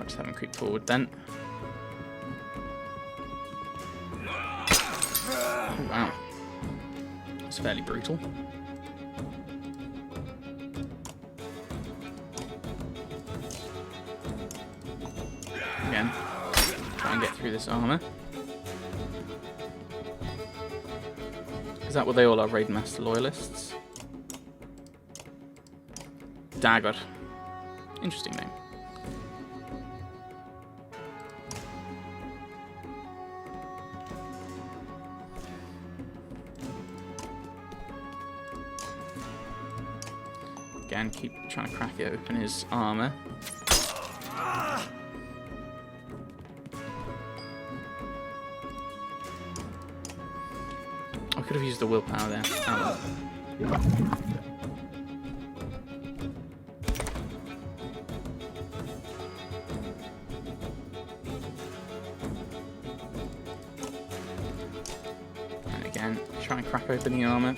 I'll just have him creep forward then. Oh, wow. That's fairly brutal. Again, try and get through this armor. Is that what they all are, Raid Master Loyalists? Dagger. Interesting name. Again, keep trying to crack it open his armor. I could have used the willpower there. Oh, well. And again, try and crack open the armor.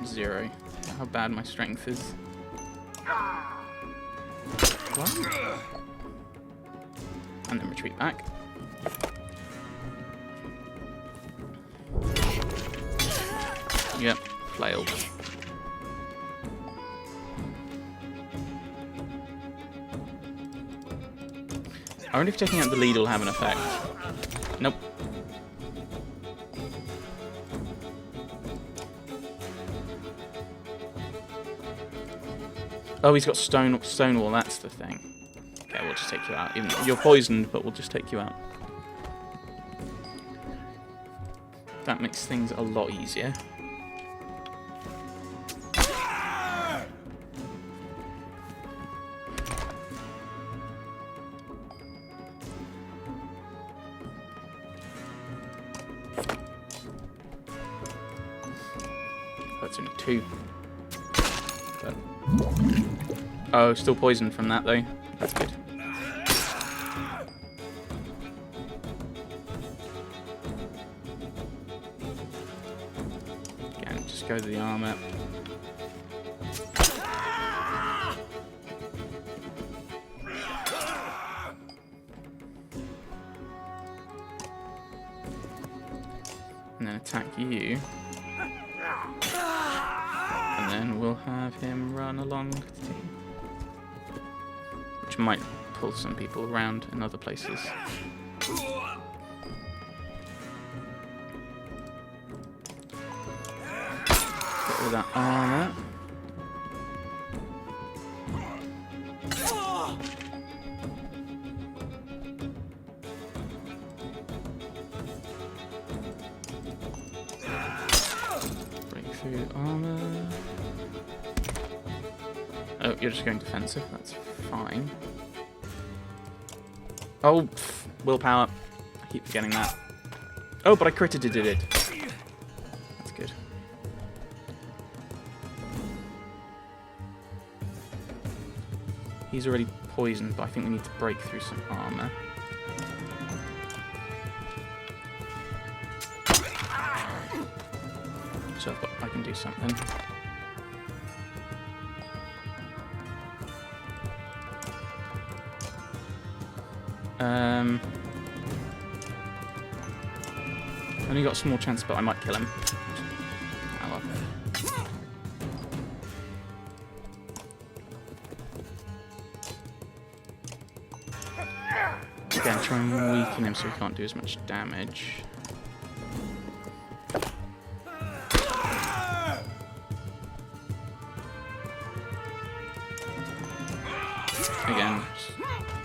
Zero. How bad my strength is. What? And then retreat back. Yep, flailed. I wonder if taking out the lead will have an effect. Nope. Oh, he's got Stonewall, that's the thing. Okay, we'll just take you out. Even you're poisoned, but we'll just take you out. That makes things a lot easier. That's only 2. But oh, still poisoned from that though. That's good. Again, just go to the armor. And then attack you. And then we'll have him run along the team. Which might pull some people around in other places. Get rid of that armor. Breakthrough armor. Oh, you're just going defensive. That's fine. Oh, pff, willpower. I keep forgetting that. Oh, but I critted it. That's good. He's already poisoned, but I think we need to break through some armor. So I can do something. Only got a small chance, but I might kill him. Oh well. Again, try and weaken him so he can't do as much damage. Again,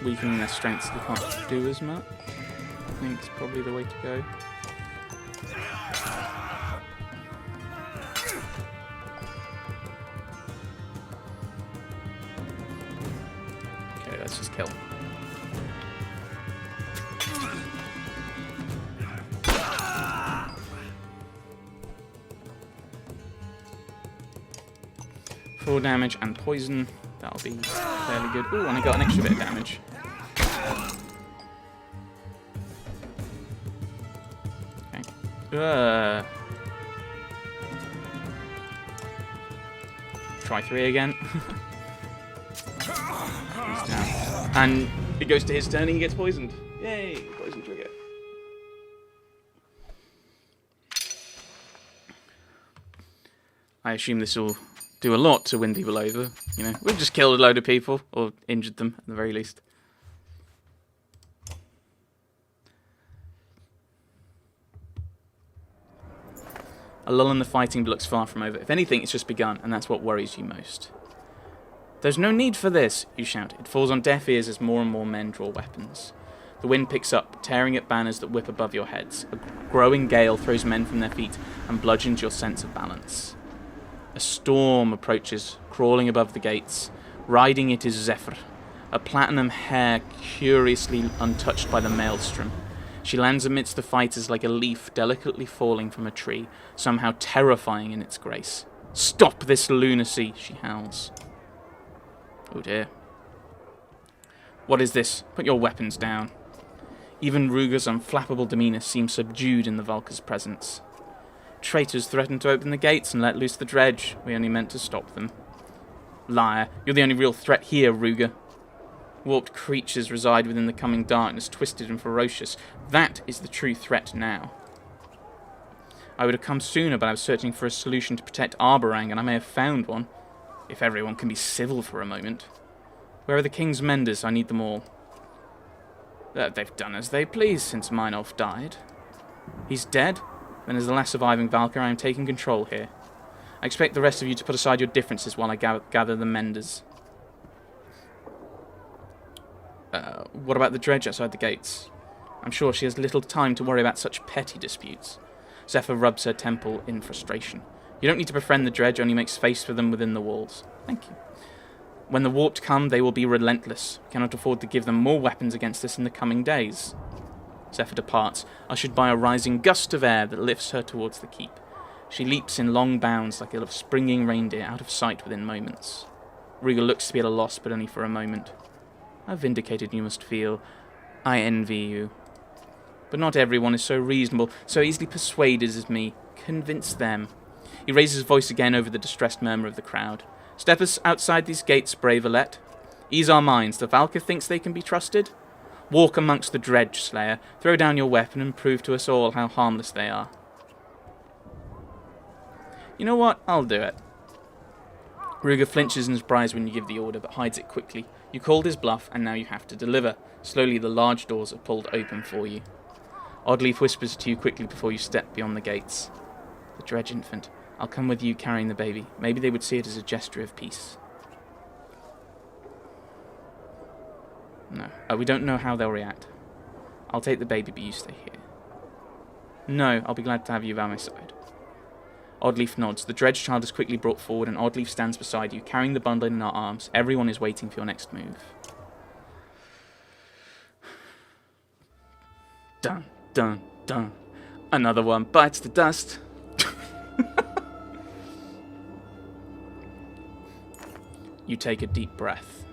weakening their strength so they can't do as much. I think it's probably the way to go. Okay, let's just kill. Full damage and poison. That'll be fairly good. Ooh, and I got an extra bit of damage. Try 3 again. He's down. And it goes to his turn and he gets poisoned. Yay! Poison trigger. I assume this will do a lot to win people over. You know, we've just killed a load of people, or injured them at the very least. A lull in the fighting, but looks far from over. If anything, it's just begun, and that's what worries you most. There's no need for this, you shout. It falls on deaf ears as more and more men draw weapons. The wind picks up, tearing at banners that whip above your heads. A growing gale throws men from their feet and bludgeons your sense of balance. A storm approaches, crawling above the gates. Riding it is Zephyr, a platinum hare curiously untouched by the maelstrom. She lands amidst the fighters like a leaf delicately falling from a tree, somehow terrifying in its grace. Stop this lunacy, she howls. Oh dear. What is this? Put your weapons down. Even Ruger's unflappable demeanour seems subdued in the Valkyr's presence. Traitors threaten to open the gates and let loose the dredge. We only meant to stop them. Liar, you're the only real threat here, Ruger. Warped creatures reside within the coming darkness, twisted and ferocious. That is the true threat now. I would have come sooner, but I was searching for a solution to protect Arborang, and I may have found one. If everyone can be civil for a moment. Where are the King's Menders? I need them all. They've done as they please since Meinolf died. He's dead? Then as the last surviving Valkyr, I am taking control here. I expect the rest of you to put aside your differences while I gather the Menders. What about the dredge outside the gates? I'm sure she has little time to worry about such petty disputes. Zephyr rubs her temple in frustration. You don't need to befriend the dredge, only make space for them within the walls. Thank you. When the warped come, they will be relentless. We cannot afford to give them more weapons against us in the coming days. Zephyr departs, ushered by a rising gust of air that lifts her towards the keep. She leaps in long bounds like a springing reindeer, out of sight within moments. Ruger looks to be at a loss, but only for a moment. How vindicated you must feel. I envy you. But not everyone is so reasonable, so easily persuaded as me. Convince them. He raises his voice again over the distressed murmur of the crowd. Step us outside these gates, brave Alette. Ease our minds. The Valkyr thinks they can be trusted. Walk amongst the dredge, Slayer. Throw down your weapon and prove to us all how harmless they are. You know what? I'll do it. Ruger flinches in surprise when you give the order, but hides it quickly. You called his bluff, and now you have to deliver. Slowly, the large doors are pulled open for you. Oddleaf whispers to you quickly before you step beyond the gates. The dredge infant. I'll come with you carrying the baby. Maybe they would see it as a gesture of peace. No. We don't know how they'll react. I'll take the baby, but you stay here. No, I'll be glad to have you by my side. Oddleaf nods. The dredge child is quickly brought forward, and Oddleaf stands beside you, carrying the bundle in her arms. Everyone is waiting for your next move. Dun, dun, dun. Another one bites the dust. You take a deep breath.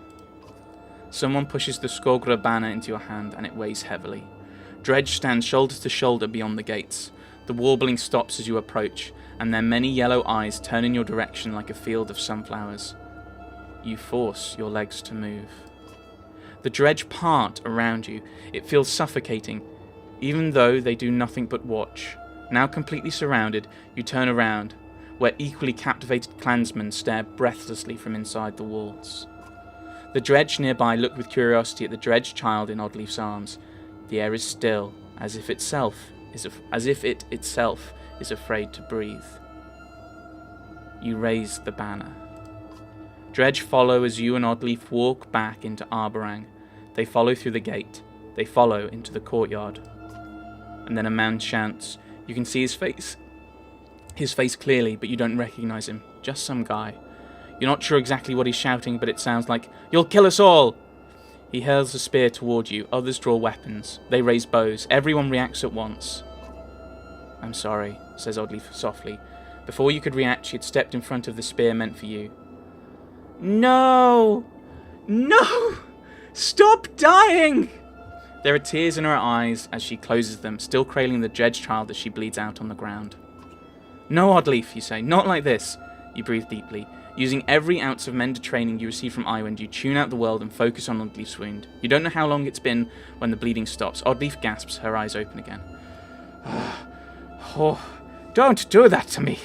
Someone pushes the Skogra banner into your hand, and it weighs heavily. Dredge stands shoulder to shoulder beyond the gates. The warbling stops as you approach, and their many yellow eyes turn in your direction like a field of sunflowers. You force your legs to move. The dredge part around you. It feels suffocating, even though they do nothing but watch. Now completely surrounded, you turn around, where equally captivated clansmen stare breathlessly from inside the walls. The dredge nearby look with curiosity at the dredge child in Oddleaf's arms. The air is still, as if it itself is afraid to breathe. You raise the banner. Dredge follow as you and Oddleaf walk back into Arborang. They follow through the gate. They follow into the courtyard. And then a man shouts. You can see his face. His face clearly, but you don't recognize him. Just some guy. You're not sure exactly what he's shouting, but it sounds like, "You'll kill us all!" He hurls a spear toward you. Others draw weapons. They raise bows. Everyone reacts at once. I'm sorry, says Oddleaf softly. Before you could react, she had stepped in front of the spear meant for you. No! No! Stop dying! There are tears in her eyes as she closes them, still cradling the dead child as she bleeds out on the ground. No, Oddleaf, you say, not like this. You breathe deeply. Using every ounce of mender training you receive from Iwind, you tune out the world and focus on Oddleaf's wound. You don't know how long it's been when the bleeding stops. Oddleaf gasps, her eyes open again. Oh, don't do that to me.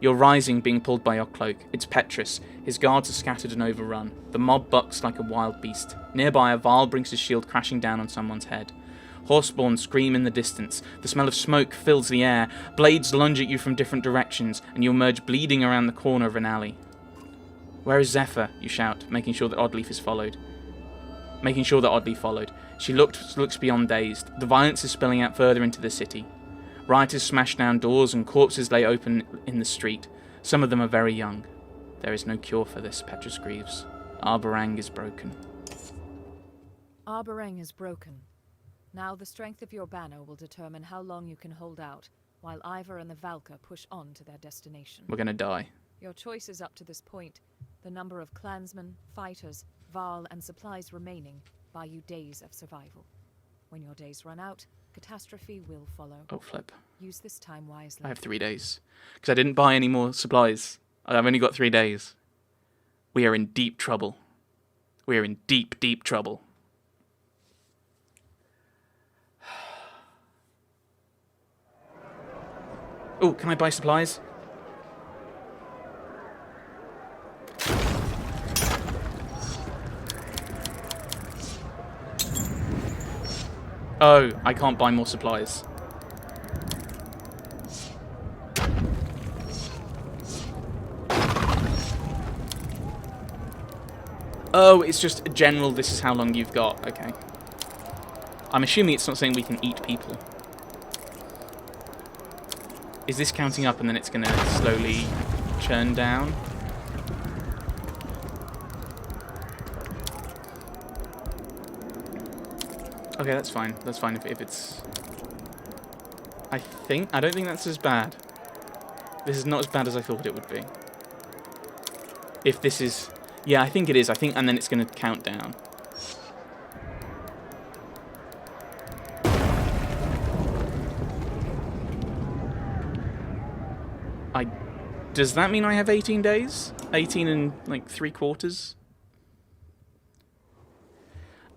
You're rising, being pulled by your cloak. It's Petrus. His guards are scattered and overrun. The mob bucks like a wild beast. Nearby, a Varl brings his shield crashing down on someone's head. Horseborn scream in the distance. The smell of smoke fills the air. Blades lunge at you from different directions, and you emerge bleeding around the corner of an alley. Where is Zephyr? You shout, making sure that Oddleaf is followed. She looks beyond dazed. The violence is spilling out further into the city. Rioters smash down doors and corpses lay open in the street. Some of them are very young. There is no cure for this, Petrus grieves. Arborang is broken. Arborang is broken. Now the strength of your banner will determine how long you can hold out, while Ivor and the Valka push on to their destination. We're gonna die. Your choices up to this point, the number of clansmen, fighters, Varl, and supplies remaining, buy you days of survival. When your days run out, catastrophe will follow. Oh, flip. Use this time wisely. I have 3 days. Because I didn't buy any more supplies. I've only got 3 days. We are in deep trouble. We are in deep, deep trouble. Oh, can I buy supplies? Oh, I can't buy more supplies. Oh, it's just general, this is how long you've got. Okay. I'm assuming it's not saying we can eat people. Is this counting up and then it's going to slowly churn down? Okay, that's fine. That's fine if it's... I don't think that's as bad. This is not as bad as I thought it would be. If this is... Yeah, I think it is. And then it's going to count down. Does that mean I have 18 days? 18 and, like, 3/4?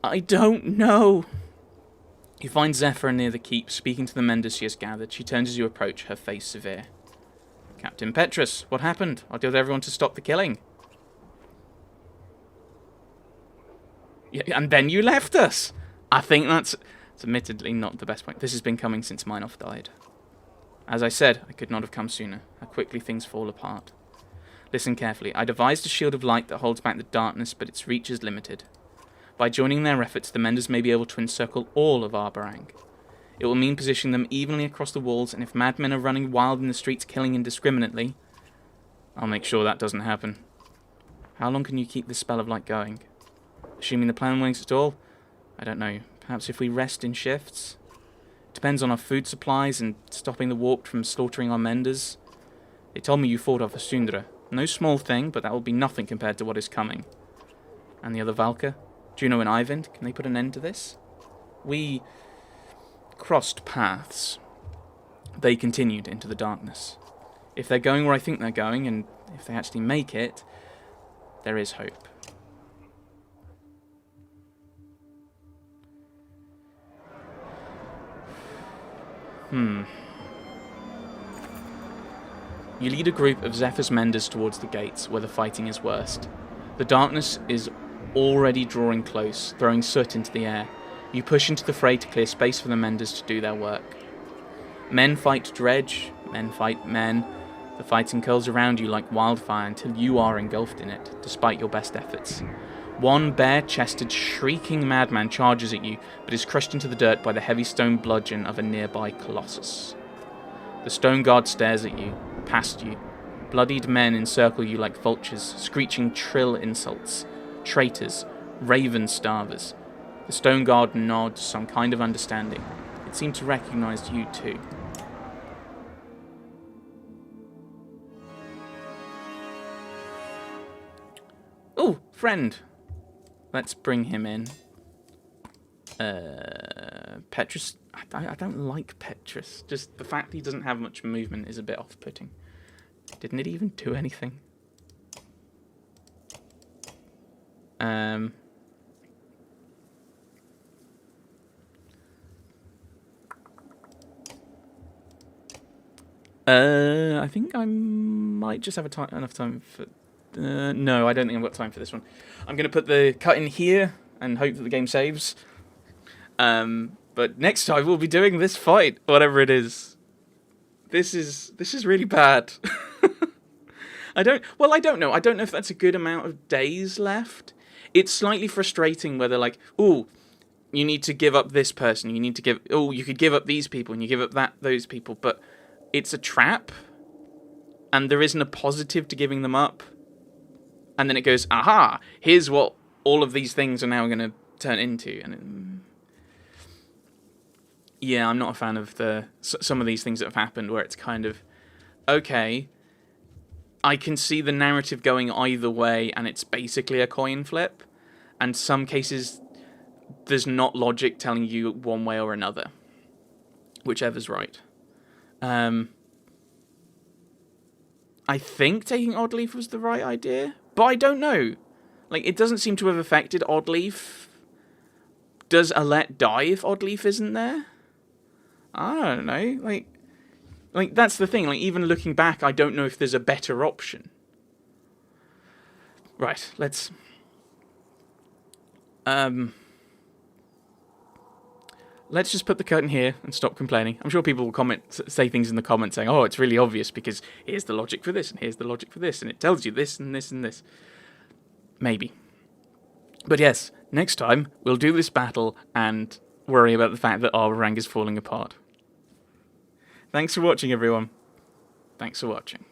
I don't know. You find Zephyr near the keep, speaking to the menders she has gathered. She turns as you approach, her face severe. Captain Petrus, what happened? I told everyone to stop the killing. Yeah, and then you left us. I think that's admittedly not the best point. This has been coming since Minoff died. As I said, I could not have come sooner. How quickly things fall apart. Listen carefully. I devised a shield of light that holds back the darkness, but its reach is limited. By joining their efforts, the menders may be able to encircle all of Arborang. It will mean positioning them evenly across the walls, and if madmen are running wild in the streets killing indiscriminately, I'll make sure that doesn't happen. How long can you keep this spell of light going? Assuming the plan works at all? I don't know. Perhaps if we rest in shifts? Depends on our food supplies and stopping the warp from slaughtering our menders. They told me you fought off a Sundra. No small thing, but that will be nothing compared to what is coming. And the other Valka? Juno and Ivind, can they put an end to this? We crossed paths. They continued into the darkness. If they're going where I think they're going, and if they actually make it, there is hope. You lead a group of Zephyr's menders towards the gates, where the fighting is worst. The darkness is already drawing close, throwing soot into the air. You push into the fray to clear space for the menders to do their work. Men fight dredge, men fight men. The fighting curls around you like wildfire until you are engulfed in it, despite your best efforts. One bare-chested, shrieking madman charges at you, but is crushed into the dirt by the heavy stone bludgeon of a nearby colossus. The stone guard stares at you, past you. Bloodied men encircle you like vultures, screeching shrill insults. Traitors, raven starvers. The stone guard nods some kind of understanding. It seemed to recognize you too. Oh, friend. Let's bring him in. Petrus... I don't like Petrus. Just the fact that he doesn't have much movement is a bit off-putting. Didn't it even do anything? I think I might just have enough time for... no, I don't think I've got time for this one. I'm going to put the cut in here and hope that the game saves. But next time we'll be doing this fight, whatever it is. This is really bad. I don't know. I don't know if that's a good amount of days left. It's slightly frustrating where they're like, ooh, you need to give up this person. You need to give... oh, you could give up these people and you give up those people. But it's a trap. And there isn't a positive to giving them up. And then it goes, aha, here's what all of these things are now going to turn into. And yeah, I'm not a fan of some of these things that have happened where it's kind of, okay, I can see the narrative going either way and it's basically a coin flip. And some cases, there's not logic telling you one way or another. Whichever's right. I think taking Oddleaf was the right idea, but I don't know. Like, it doesn't seem to have affected Oddleaf. Does Alette die if Oddleaf isn't there? I don't know. Like that's the thing. Like, even looking back, I don't know if there's a better option. Right, let's... let's just put the curtain here and stop complaining. I'm sure people will say things in the comments saying, oh, it's really obvious because here's the logic for this and here's the logic for this and it tells you this and this and this. Maybe. But yes, next time we'll do this battle and worry about the fact that our rank is falling apart. Thanks for watching, everyone. Thanks for watching.